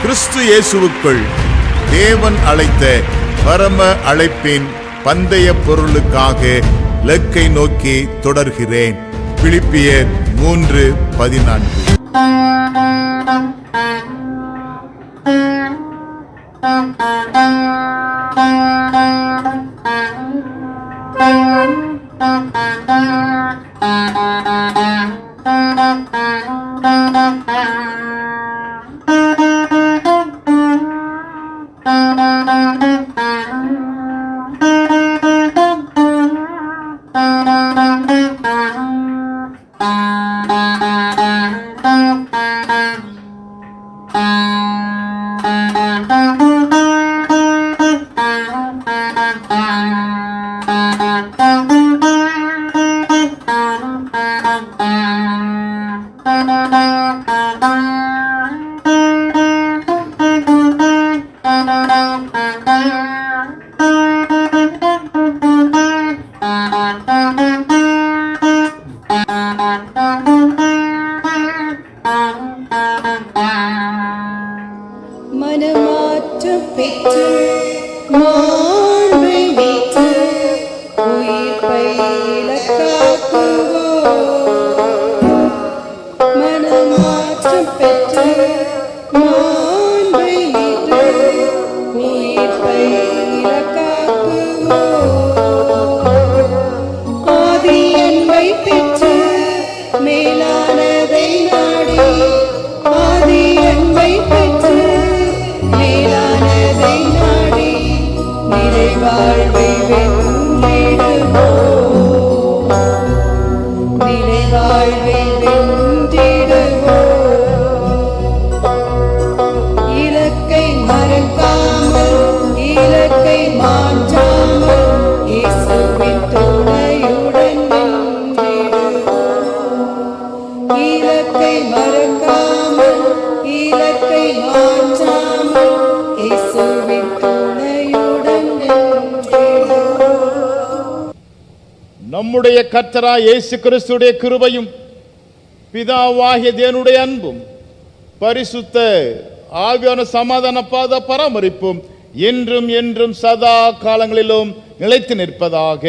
கிறிஸ்து இயேசுவுக்குள் தேவன் அழைத்த பரம அழைப்பின் பந்தய பொருளுக்காக இலக்கை நோக்கி தொடர்கிறேன். பிலிப்பியர் 3:14. மனமாற்றம் பெற்று மாண்பை மீட்டு உயிர்ப்பை இலக்காக்குவோம். மனமாற்றம் பெற்று மாண்பை மீட்டு உயிர்ப்பை இலக்காக்குவோம். ஆதி அன்பை பெற்று மேலானதை நாடி ஆதி அன்பை பெற்று மேலானதை நாடி நிறைவாழ்வை வென்றிடுவோம். நிறைவாழ்வை வென்றிடுவோம். இலக்கை மறக்காமல் இலக்கை மாற்றாமல் இயேசுவின் துணையுடன் வென்றிடுவோம். இலக்கை மறக்காமல் இலக்கை மாற்றாமல் இயேசுவின் துணையுடன் வென்றிடுவோம். நம்முடைய கர்த்தராகிய இயேசு கிறிஸ்துவுடைய கிருபையும் பிதாவாகிய தேவனுடைய அன்பும் பரிசுத்த ஆவியான சமாதான பாத பராமரிப்பும் என்றும் என்றும் சதா காலங்களிலும் நிலைத்து நிற்பதாக.